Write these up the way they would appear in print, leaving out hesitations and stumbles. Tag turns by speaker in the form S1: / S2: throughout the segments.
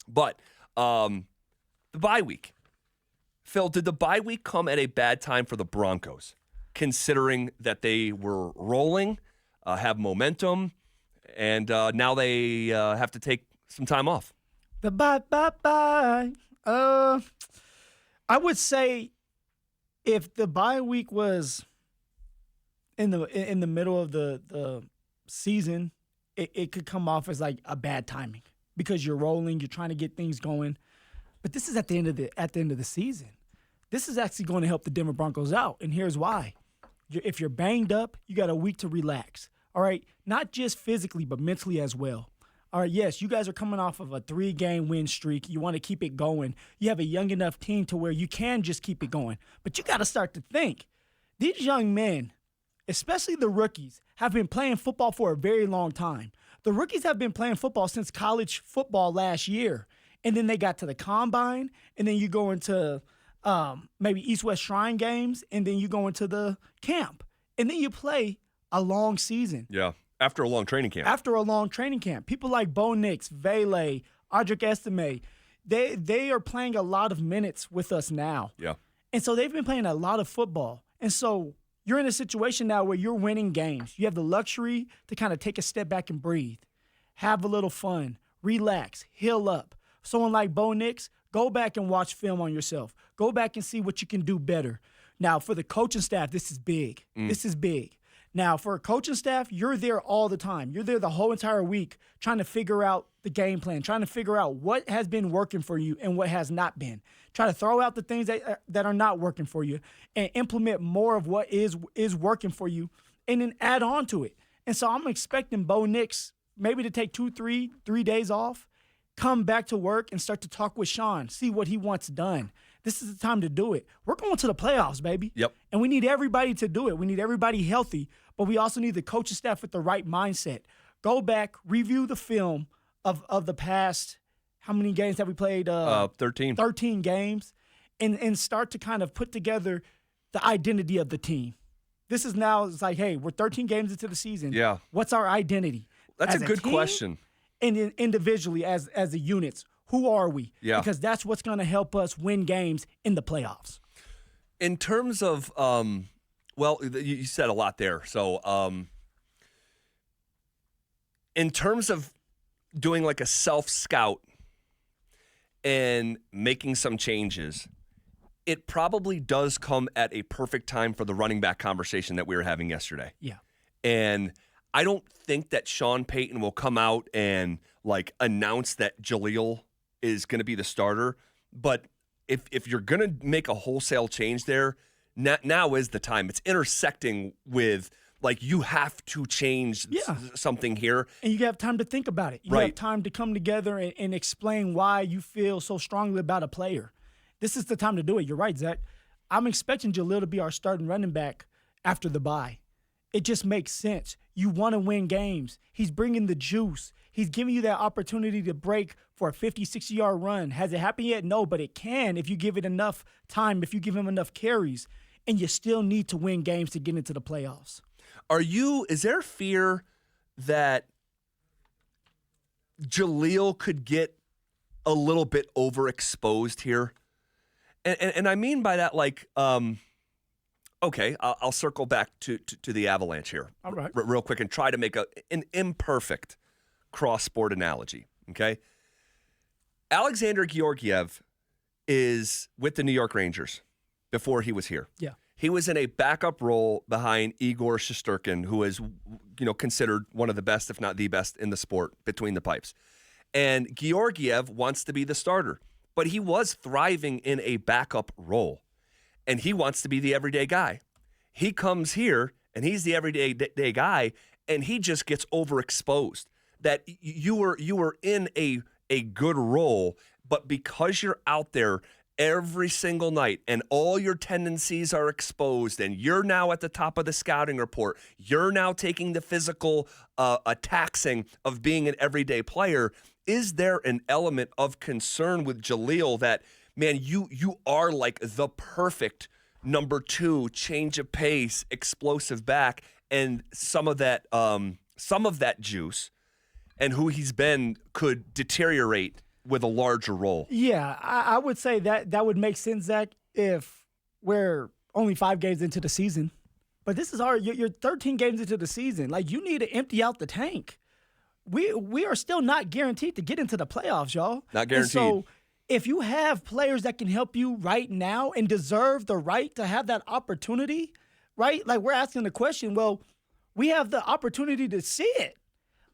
S1: But the bye week. Phil, did the bye week come at a bad time for the Broncos, considering that they were rolling, have momentum, and now they have to take some time off?
S2: The bye. I would say if the bye week was in the middle of the season, it could come off as like a bad timing because you're rolling, you're trying to get things going. But this is at the end of the season. This is actually going to help the Denver Broncos out, and here's why. If you're banged up, you got a week to relax. All right, not just physically, but mentally as well. All right, yes, you guys are coming off of a 3-game win streak. You want to keep it going. You have a young enough team to where you can just keep it going. But you got to start to think. These young men, especially the rookies, have been playing football for a very long time. The rookies have been playing football since college football last year. And then they got to the combine, and then you go into maybe East-West Shrine games, and then you go into the camp. And then you play a long season.
S1: Yeah, after a long training camp. People like Bo Nix, Vele, Audric Estime, they are playing a lot of minutes with us now. Yeah.
S2: And so they've been playing a lot of football. And so you're in a situation now where you're winning games. You have the luxury to kind of take a step back and breathe, have a little fun, relax, heal up. Someone like Bo Nix, go back and watch film on yourself. Go back and see what you can do better. Now, for the coaching staff, this is big. This is big. Now, for a coaching staff, you're there all the time. You're there the whole entire week trying to figure out the game plan, trying to figure out what has been working for you and what has not been. Try to throw out the things that are not working for you and implement more of what is working for you and then add on to it. And so I'm expecting Bo Nix maybe to take 3 days off, come back to work and start to talk with Sean, see what he wants done. This is the time to do it. We're going to the playoffs, baby.
S1: Yep.
S2: And we need everybody to do it. We need everybody healthy, but we also need the coaching staff with the right mindset. Go back, review the film of the past. How many games have we played?
S1: 13.
S2: 13 games, and start to kind of put together the identity of the team. This is now, it's like, hey, we're 13 games into the season.
S1: Yeah.
S2: What's our identity?
S1: That's
S2: As
S1: a good
S2: team,
S1: question.
S2: And then individually as the units, who are we?
S1: Yeah.
S2: Because that's what's going to help us win games in the playoffs.
S1: In terms of, well, you said a lot there. So, in terms of doing like a self-scout and making some changes, it probably does come at a perfect time for the running back conversation that we were having yesterday.
S2: Yeah.
S1: And I don't think that Sean Payton will come out and like announce that Jaleel is going to be the starter. But if you're going to make a wholesale change there, now is the time. It's intersecting with like you have to change something here.
S2: And you have time to think about it. You have time to come together and explain why you feel so strongly about a player. This is the time to do it. You're right, Zach. I'm expecting Jaleel to be our starting running back after the bye. It just makes sense. You want to win games. He's bringing the juice. He's giving you that opportunity to break for a 50, 60-yard run. Has it happened yet? No, but it can if you give it enough time, if you give him enough carries, and you still need to win games to get into the playoffs.
S1: Is there fear that Jaleel could get a little bit overexposed here? And I mean by that, like, okay, I'll circle back to the Avalanche here.
S2: All right.
S1: Real quick and try to make an imperfect cross-sport analogy, okay? Alexander Georgiev is with the New York Rangers before he was here.
S2: Yeah.
S1: He was in a backup role behind Igor Shesterkin, who is, considered one of the best, if not the best, in the sport between the pipes. And Georgiev wants to be the starter, but he was thriving in a backup role, and he wants to be the everyday guy. He comes here, and he's the everyday guy, and he just gets overexposed. That you were in a good role, but because you're out there every single night and all your tendencies are exposed and you're now at the top of the scouting report, you're now taking the physical taxing of being an everyday player, is there an element of concern with Jaleel that, man, you are like the perfect number 2, change of pace, explosive back, and some of that juice and who he's been could deteriorate with a larger role.
S2: Yeah, I would say that would make sense, Zach, if we're only 5 games into the season. But this is you're 13 games into the season. Like, you need to empty out the tank. We are still not guaranteed to get into the playoffs, y'all.
S1: Not guaranteed.
S2: And so if you have players that can help you right now and deserve the right to have that opportunity, right? Like, we're asking the question, well, we have the opportunity to see it.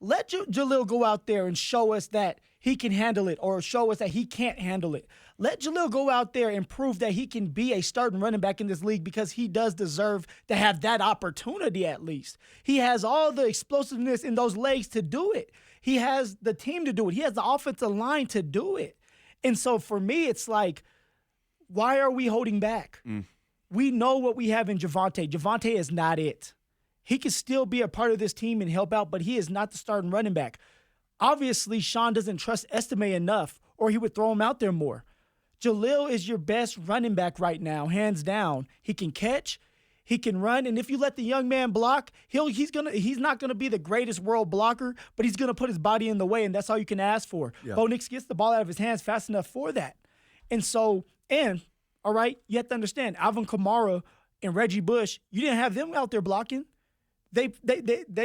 S2: Let Jalil go out there and show us that he can handle it, or show us that he can't handle it. Let Jalil go out there and prove that he can be a starting running back in this league, because he does deserve to have that opportunity at least. He has all the explosiveness in those legs to do it. He has the team to do it. He has the offensive line to do it. And so for me, it's like, why are we holding back? We know what we have in Javonte. Javonte is not it. He can still be a part of this team and help out, but he is not the starting running back. Obviously, Sean doesn't trust Estime enough, or he would throw him out there more. Jalil is your best running back right now, hands down. He can catch, he can run, and if you let the young man block, he's not gonna be the greatest world blocker, but he's gonna put his body in the way, and that's all you can ask for. Yeah. Bo Nix gets the ball out of his hands fast enough for that. And so, all right, you have to understand, Alvin Kamara and Reggie Bush, you didn't have them out there blocking. They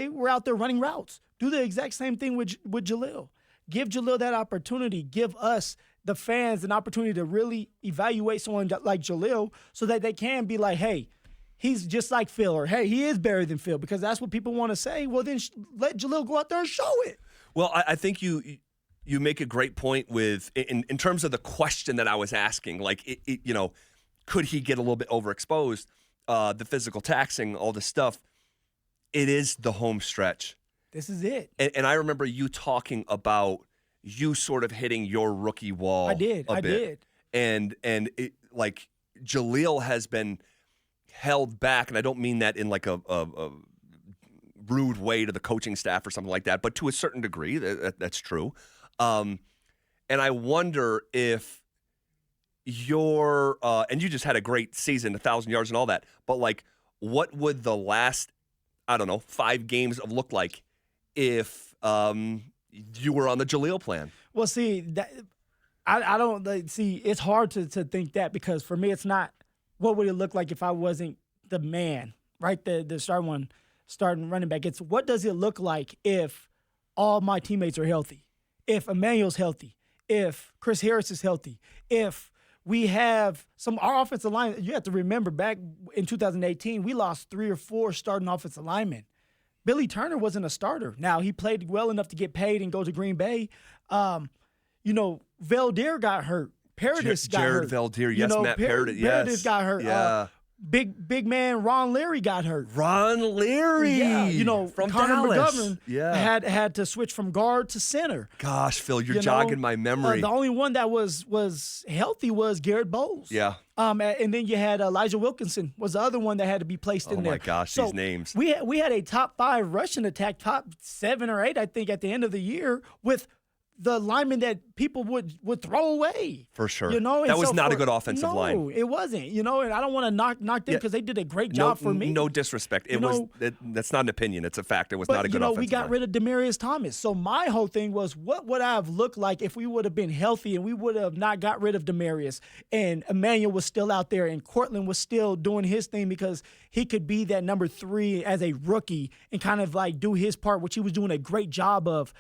S2: were out there running routes. Do the exact same thing with Jalil. Give Jalil that opportunity. Give us, the fans, an opportunity to really evaluate someone like Jalil, so that they can be like, hey, he's just like Phil, or hey, he is better than Phil, because that's what people want to say. Well, then let Jalil go out there and show it.
S1: Well, I think you make a great point with in terms of the question that I was asking. Like, could he get a little bit overexposed? The physical taxing, all this stuff. It is the home stretch.
S2: This is it.
S1: And I remember you talking about you sort of hitting your rookie wall.
S2: I did.
S1: And it, like, Jalil has been held back, and I don't mean that in like a rude way to the coaching staff or something like that, but to a certain degree, that's true. And I wonder if and you just had a great season, 1,000 yards and all that, but like, what would the last, 5 games look like if you were on the Jalil plan?
S2: Well, see, I don't see. It's hard to think that, because for me, it's not what would it look like if I wasn't the man, right? The starting running back. It's what does it look like if all my teammates are healthy, if Emmanuel's healthy, if Chris Harris is healthy, if we have our offensive line. You have to remember, back in 2018, we lost 3 or 4 starting offensive linemen. Billy Turner wasn't a starter. Now, he played well enough to get paid and go to Green Bay. Valdir got hurt. Paradis got hurt.
S1: Jared Valdir, yes, Matt Paradis, yes.
S2: Paradis got hurt.
S1: Yeah.
S2: Big man Ron Leary got hurt.
S1: Ron Leary,
S2: from
S1: Connor
S2: McGovern had to switch from guard to center.
S1: Gosh, Phil, you're jogging my memory.
S2: The only one that was healthy was Garrett Bowles.
S1: Yeah.
S2: And then you had Elijah Wilkinson was the other one that had to be placed in there.
S1: Oh my gosh, these names.
S2: We had a top 5 rushing attack, top 7 or 8, I think, at the end of the year, with the linemen that people would throw away.
S1: For sure.
S2: That
S1: was not a good offensive line.
S2: No, it wasn't. And I don't want to knock them, because they did a great job for me.
S1: No disrespect. That's not an opinion. It's a fact. It was not a good offensive line.
S2: We got rid of Demaryius Thomas. So my whole thing was, what would I have looked like if we would have been healthy and we would have not got rid of Demaryius, and Emmanuel was still out there and Cortland was still doing his thing, because he could be that number 3 as a rookie and kind of like do his part, which he was doing a great job of.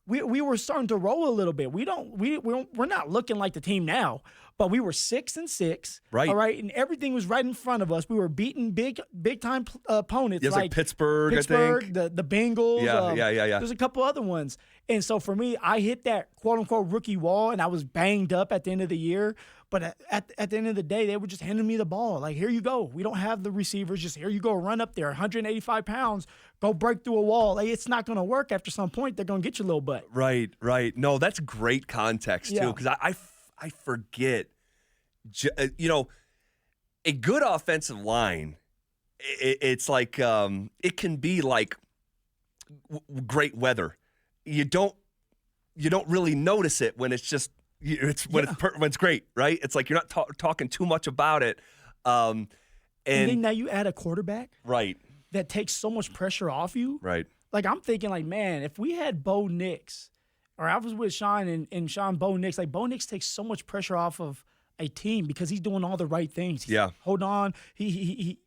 S2: We were starting to roll a little bit. We're not looking like the team now, but we were 6-6,
S1: right?
S2: All right, and everything was right in front of us. We were beating big time opponents,
S1: like Pittsburgh, I think.
S2: the Bengals.
S1: Yeah.
S2: There's a couple other ones, and so for me, I hit that quote unquote rookie wall, and I was banged up at the end of the year. But at the end of the day, they were just handing me the ball. Like, here you go. We don't have the receivers. Just here you go. Run up there, 185 pounds. Go break through a wall. Like, it's not going to work. After some point, they're going to get your little butt.
S1: Right. No, that's great context, too, because I forget. A good offensive line, it's like it can be like great weather. You don't really notice it when it's just when it's great, right? It's like you're not talking too much about it.
S2: And then now you add a quarterback,
S1: right,
S2: that takes so much pressure off you,
S1: right?
S2: Like, I'm thinking, like, man, if we had Bo Nix, or I was with Sean and Sean Bo Nix. Like, Bo Nix takes so much pressure off of a team because he's doing all the right things. Hold on. He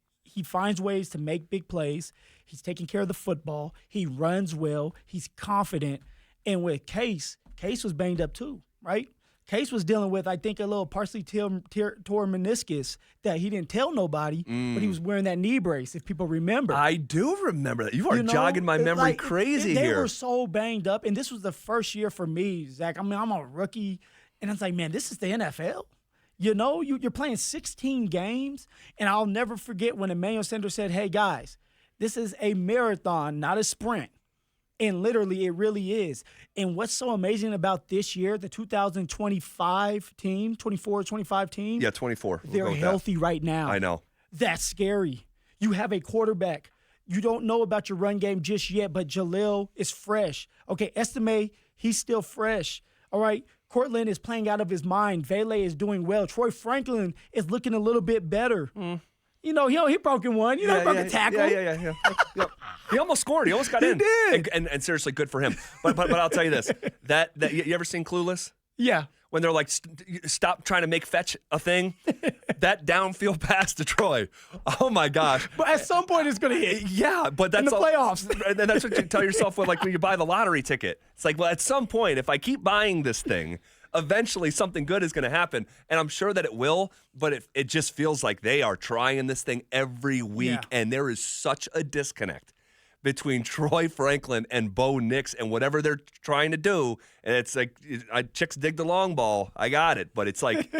S2: finds ways to make big plays. He's taking care of the football. He runs well. He's confident. And with Case was banged up too, right? Case was dealing with, I think, a little partially torn meniscus that he didn't tell nobody, but he was wearing that knee brace, if people remember.
S1: I do remember that. You are jogging my memory crazy
S2: here.
S1: They
S2: were so banged up, and this was the first year for me, Zach. I mean, I'm a rookie, and I was like, man, this is the NFL. You know, you're playing 16 games, and I'll never forget when Emmanuel Sanders said, hey, guys, this is a marathon, not a sprint. And literally, it really is. And what's so amazing about this year, the 2025 team, 24-25 team.
S1: Yeah, 24.
S2: They're healthy right now.
S1: I know.
S2: That's scary. You have a quarterback. You don't know about your run game just yet, but Jalil is fresh. Okay, Estime, he's still fresh. All right, Cortland is playing out of his mind. Vele is doing well. Troy Franklin is looking a little bit better. You know, he broke in one. He broke a tackle.
S1: Yeah. He almost scored. He almost got in.
S2: He did.
S1: And seriously, good for him. But I'll tell you this. That you ever seen Clueless?
S2: Yeah.
S1: When they're like, stop trying to make fetch a thing. That downfield pass to Troy. Oh, my gosh.
S2: But at some point, it's going to hit.
S1: Yeah, but that's
S2: in the playoffs.
S1: And that's what you tell yourself when you buy the lottery ticket. It's like, well, at some point, if I keep buying this thing, eventually something good is going to happen. And I'm sure that it will, but it just feels like they are trying this thing every week.
S2: Yeah.
S1: And there is such a disconnect between Troy Franklin and Bo Nix and whatever they're trying to do. And it's like, chicks dig the long ball. I got it. But it's like,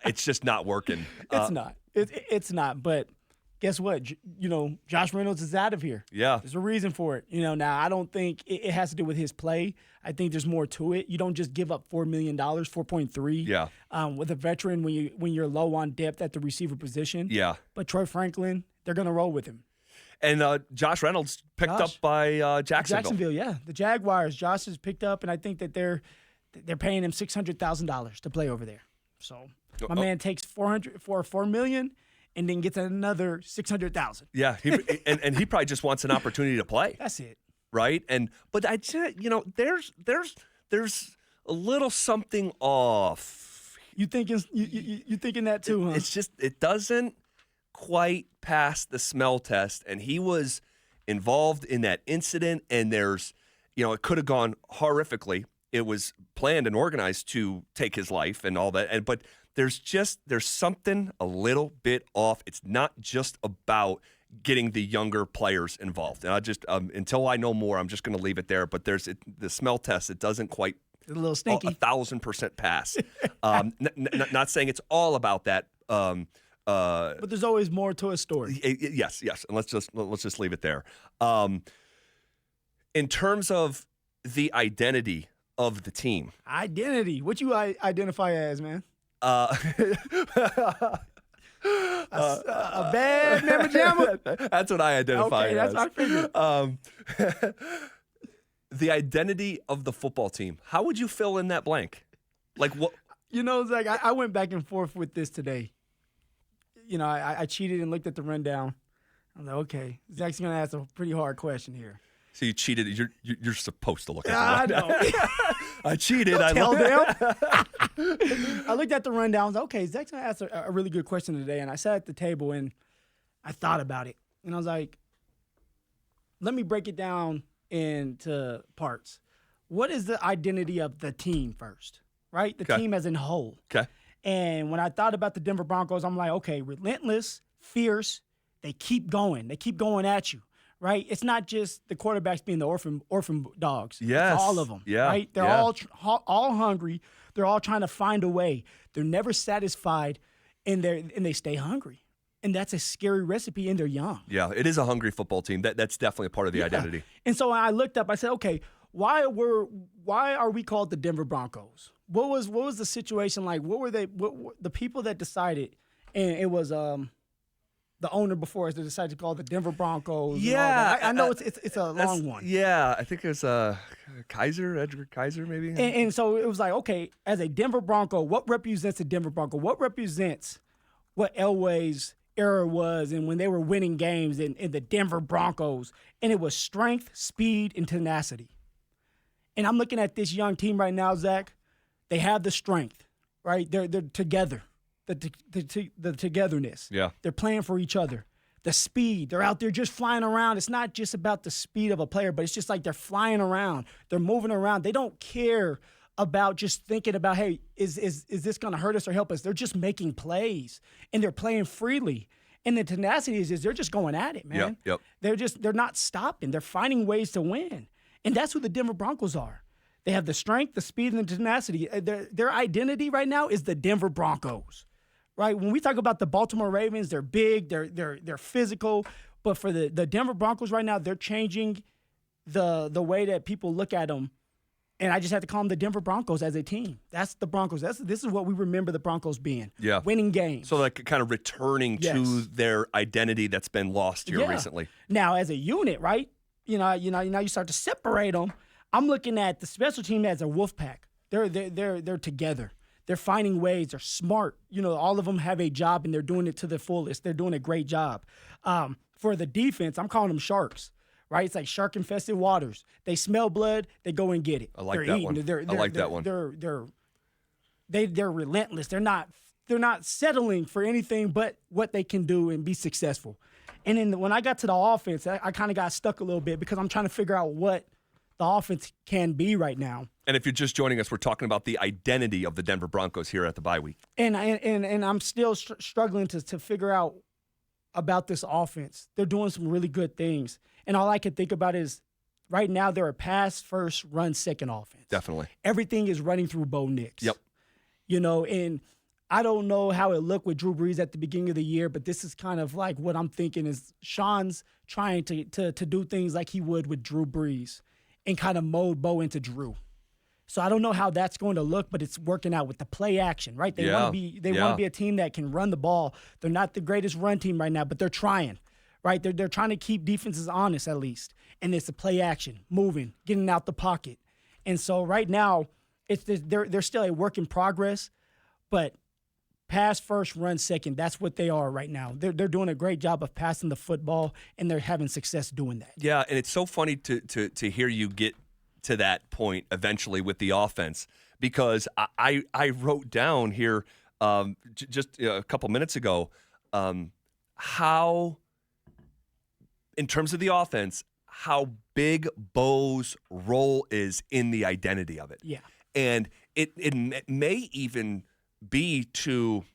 S1: it's just not working.
S2: It's not. It's not. But guess what? Josh Reynolds is out of here.
S1: Yeah.
S2: There's a reason for it. Now I don't think it has to do with his play. I think there's more to it. You don't just give up $4 million, 4.3.
S1: Yeah.
S2: With a veteran when you're low on depth at the receiver position.
S1: Yeah.
S2: But Troy Franklin, they're going to roll with him.
S1: And Josh Reynolds picked up by Jacksonville.
S2: Yeah. The Jaguars. Josh is picked up, and I think that they're paying him $600,000 to play over there. So my man takes $4 million and then gets another $600,000.
S1: Yeah, and he probably just wants an opportunity to play.
S2: That's it.
S1: Right? But I just, there's a little something off.
S2: You thinking that too, huh?
S1: It's just it doesn't quite pass the smell test, and he was involved in that incident, and there's, it could have gone horrifically. It was planned and organized to take his life and all that, but there's something a little bit off. It's not just about getting the younger players involved. And I just until I know more, I'm just going to leave it there. But the smell test. It doesn't quite
S2: a little stinky.
S1: 1,000% pass. Not saying it's all about that.
S2: But there's always more to a story.
S1: Yes. And let's just leave it there. In terms of the identity of the team.
S2: Identity. What you identify as, man? A bad mamma jamma?
S1: That's what I identify as.
S2: That's what I figured.
S1: The identity of the football team. How would you fill in that blank? Like what?
S2: Zach, I went back and forth with this today. I cheated and looked at the rundown. I was like, okay, Zach's going to ask a pretty hard question here.
S1: So you cheated. You're supposed to look at
S2: the rundown. I know.
S1: I cheated.
S2: Tell them. I looked at the rundown. I was like, okay, Zach's going to ask a really good question today. And I sat at the table and I thought about it. And I was like, let me break it down into parts. What is the identity of the team first, right? The team as a whole.
S1: Okay.
S2: And when I thought about the Denver Broncos, I'm like, okay, relentless, fierce. They keep going. They keep going at you. Right? It's not just the quarterbacks being the orphan dogs.
S1: Yes.
S2: It's all of them.
S1: Yeah.
S2: Right? They're all hungry. They're all trying to find a way. They're never satisfied, and they stay hungry. And that's a scary recipe, and they're young.
S1: Yeah, it is a hungry football team. That's definitely a part of the identity.
S2: And so when I looked up, I said, okay, why are we called the Denver Broncos? What was the situation like? What were they? The people that decided, and it was the owner before us that decided to call it the Denver Broncos.
S1: Yeah,
S2: I know it's a long one.
S1: Yeah, I think it was Edgar Kaiser, maybe.
S2: And so it was like, okay, as a Denver Bronco, what represents a Denver Bronco? What represents what Elway's era was, and when they were winning games in the Denver Broncos, and it was strength, speed, and tenacity. And I'm looking at this young team right now, Zach. They have the strength, right? They're together, the togetherness.
S1: Yeah.
S2: They're playing for each other. The speed, they're out there just flying around. It's not just about the speed of a player, but it's just like they're flying around. They're moving around. They don't care about just thinking about, hey, is this going to hurt us or help us? They're just making plays, and they're playing freely. And the tenacity is they're just going at it, man.
S1: Yep.
S2: They're not stopping. They're finding ways to win. And that's who the Denver Broncos are. They have the strength, the speed, and the tenacity. Their identity right now is the Denver Broncos. Right? When we talk about the Baltimore Ravens, they're big, they're physical. But for the Denver Broncos right now, they're changing the way that people look at them. And I just have to call them the Denver Broncos as a team. That's the Broncos. This is what we remember the Broncos being.
S1: Yeah.
S2: Winning games.
S1: So like kind of returning to their identity that's been lost here recently.
S2: Now, as a unit, right? You start to separate them. I'm looking at the special team as a wolf pack. They're together. They're finding ways. They're smart. All of them have a job, and they're doing it to the fullest. They're doing a great job. For the defense, I'm calling them sharks. Right? It's like shark-infested waters. They smell blood, they go and get it.
S1: I like
S2: they're
S1: that
S2: eating.
S1: one. I like that one.
S2: They're relentless. They're not settling for anything but what they can do and be successful. And then when I got to the offense, I kind of got stuck a little bit because I'm trying to figure out what the offense can be right now.
S1: And if you're just joining us, we're talking about the identity of the Denver Broncos here at the bye week.
S2: And I'm still struggling to figure out about this offense. They're doing some really good things. And all I can think about is right now they're a pass first, run second offense.
S1: Definitely.
S2: Everything is running through Bo Nix.
S1: Yep.
S2: And I don't know how it looked with Drew Brees at the beginning of the year, but this is kind of like what I'm thinking is Sean's trying to do things like he would with Drew Brees and kind of mold Bo into Drew. So I don't know how that's going to look, but it's working out with the play action, right? They want to be a team that can run the ball. They're not the greatest run team right now, but they're trying. Right, they're trying to keep defenses honest at least, and it's a play action, moving, getting out the pocket, and so right now they're still a work in progress, but pass first, run second. That's what they are right now. They're doing a great job of passing the football, and they're having success doing that.
S1: Yeah, and it's so funny to hear you get to that point eventually with the offense because I wrote down here just a couple minutes ago how. In terms of the offense, how big Bo's role is in the identity of it.
S2: Yeah.
S1: And it may even be to,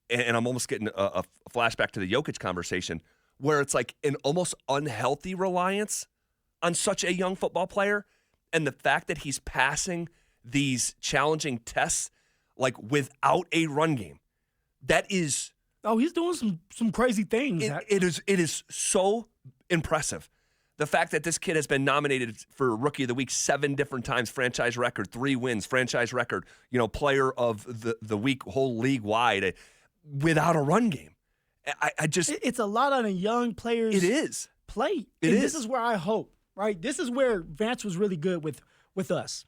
S1: and I'm almost getting a flashback to the Jokic conversation, where it's like an almost unhealthy reliance on such a young football player. And the fact that he's passing these challenging tests like without a run game, that is...
S2: Oh, he's doing some crazy things.
S1: It is so impressive. The fact that this kid has been nominated for Rookie of the Week 7 different times, franchise record, 3 wins, franchise record, player of the week, whole league wide, without a run game. I just...
S2: It's a lot on a young player's
S1: It is.
S2: plate.
S1: It is.
S2: This is where I hope, right? This is where Vance was really good with us.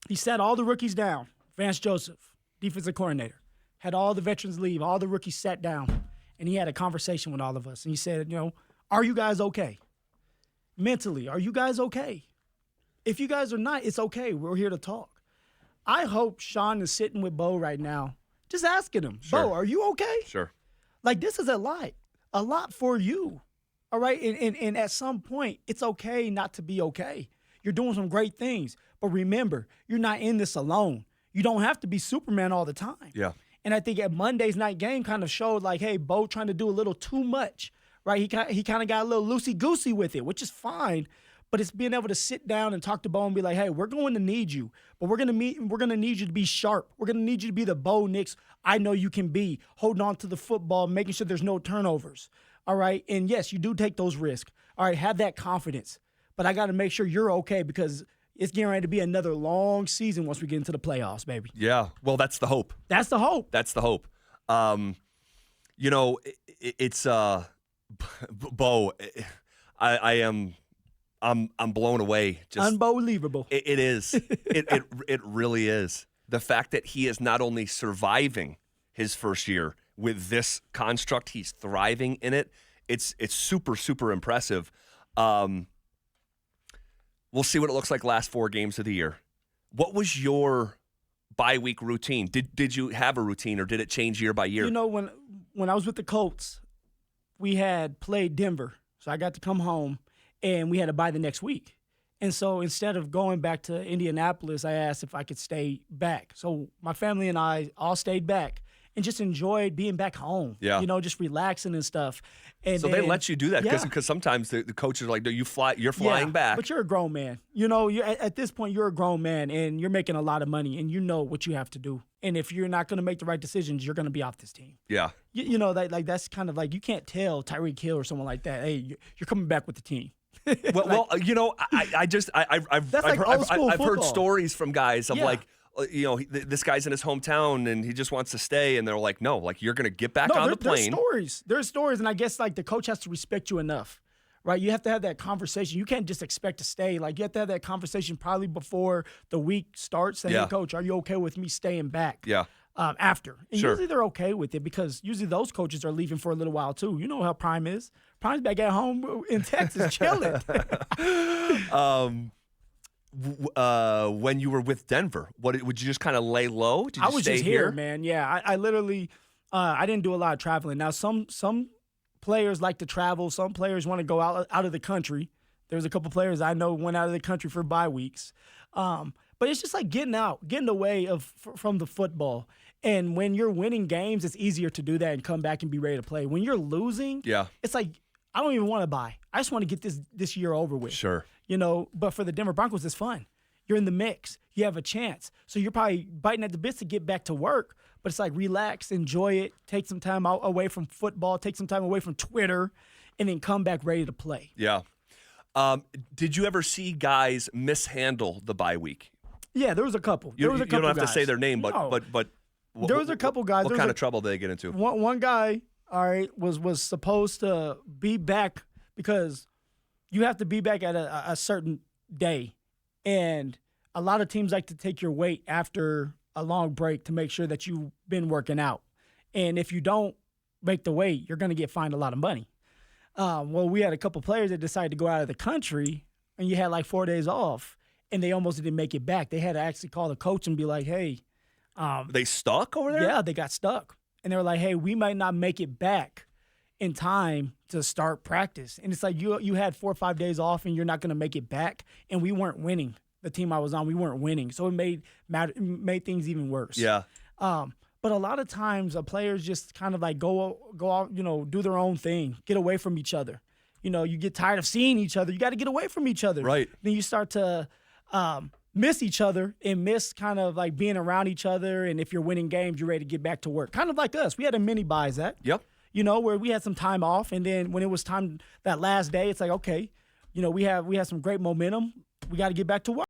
S2: He sat all the rookies down. Vance Joseph, defensive coordinator. Had all the veterans leave, all the rookies sat down, and he had a conversation with all of us. And he said, are you guys okay? Mentally, are you guys okay? If you guys are not, it's okay. We're here to talk. I hope Sean is sitting with Bo right now, just asking him,
S1: Sure.
S2: Bo, are you okay?
S1: Sure.
S2: Like, this is a lot for you, all right? And at some point, it's okay not to be okay. You're doing some great things, but remember, you're not in this alone. You don't have to be Superman all the time.
S1: Yeah.
S2: And I think at Monday's night game kind of showed like, hey, Bo trying to do a little too much, right? He kind of got a little loosey-goosey with it, which is fine. But it's being able to sit down and talk to Bo and be like, hey, we're going to need you. But we're going to need you to be sharp. We're going to need you to be the Bo Nix I know you can be, holding on to the football, making sure there's no turnovers. All right? And, yes, you do take those risks. All right, have that confidence. But I got to make sure you're okay because – it's getting ready to be another long season once we get into the playoffs, baby.
S1: Yeah. Well, that's the hope.
S2: That's the hope.
S1: That's the hope. It's Bo. I'm blown away. Just
S2: unbelievable.
S1: It is. It really is. The fact that he is not only surviving his first year with this construct, he's thriving in it. It's super, super impressive. we'll see what it looks like last 4 games of the year. What was your bye week routine? Did you have a routine, or did it change year by year?
S2: You know, when I was with the Colts, we had played Denver. So I got to come home, and we had to bye the next week. And so instead of going back to Indianapolis, I asked if I could stay back. So my family and I all stayed back and just enjoyed being back home.
S1: Yeah.
S2: You know, just relaxing and stuff. And
S1: so they let you do that because
S2: yeah.
S1: sometimes the coaches are like, no, you're flying back.
S2: But you're a grown man. You know, at this point, you're a grown man, and you're making a lot of money, and you know what you have to do. And if you're not going to make the right decisions, you're going to be off this team.
S1: Yeah.
S2: You know, that's kind of like, you can't tell Tyreek Hill or someone like that, hey, you're coming back with the team.
S1: Well, you know, I've heard stories from guys of like, you know, this guy's in his hometown and he just wants to stay, and they're like, no, like, you're going to get back on the plane.
S2: There's stories, and I guess like the coach has to respect you enough, right? You have to have that conversation. You can't just expect to stay. Like, you have to have that conversation probably before the week starts. Saying, hey, coach, are you okay with me staying back?
S1: Yeah.
S2: After. And
S1: sure.
S2: Usually they're okay with it, because usually those coaches are leaving for a little while too. You know how Prime is. Prime's back at home in Texas chilling.
S1: When you were with Denver, would you just kind of lay low? Did you
S2: I was
S1: stay
S2: just here, man. Yeah, I literally I didn't do a lot of traveling. Now some players like to travel. Some players want to go out of the country. There's a couple players I know went out of the country for bye weeks. But it's just like getting away from the football. And when you're winning games, it's easier to do that and come back and be ready to play. When you're losing, it's like, I don't even want to buy. I just want to get this year over with.
S1: Sure.
S2: You know, but for the Denver Broncos, it's fun. You're in the mix. You have a chance. So you're probably biting at the bits to get back to work. But it's like, relax, enjoy it, take some time out away from football, take some time away from Twitter, and then come back ready to play.
S1: Yeah. Did you ever see guys mishandle the bye week?
S2: Yeah, there was a couple.
S1: You don't have to say their name, but
S2: there was a couple guys.
S1: What kind of trouble did they get into?
S2: One guy, all right, was supposed to be back, because you have to be back at a certain day, and a lot of teams like to take your weight after a long break to make sure that you've been working out. And if you don't make the weight, you're going to get fined a lot of money. Well, we had a couple players that decided to go out of the country, and you had like 4 days off, and they almost didn't make it back. They had to actually call the coach and be like, hey.
S1: They stuck over there?
S2: Yeah, they got stuck. And they were like, hey, we might not make it back in time to start practice. And it's like, you had 4 or 5 days off, and you're not going to make it back. And we weren't winning. The team I was on, we weren't winning. So it made things even worse.
S1: Yeah.
S2: But a lot of times, players just kind of like go out, you know, do their own thing, get away from each other. You know, you get tired of seeing each other. You got to get away from each other.
S1: Right.
S2: Then you start to miss each other and miss kind of like being around each other. And if you're winning games, you're ready to get back to work. Kind of like us. We had a mini bye, Zach.
S1: Yep.
S2: You know, where we had some time off. And then when it was time that last day, it's like, okay, you know, we have some great momentum. We got to get back to work.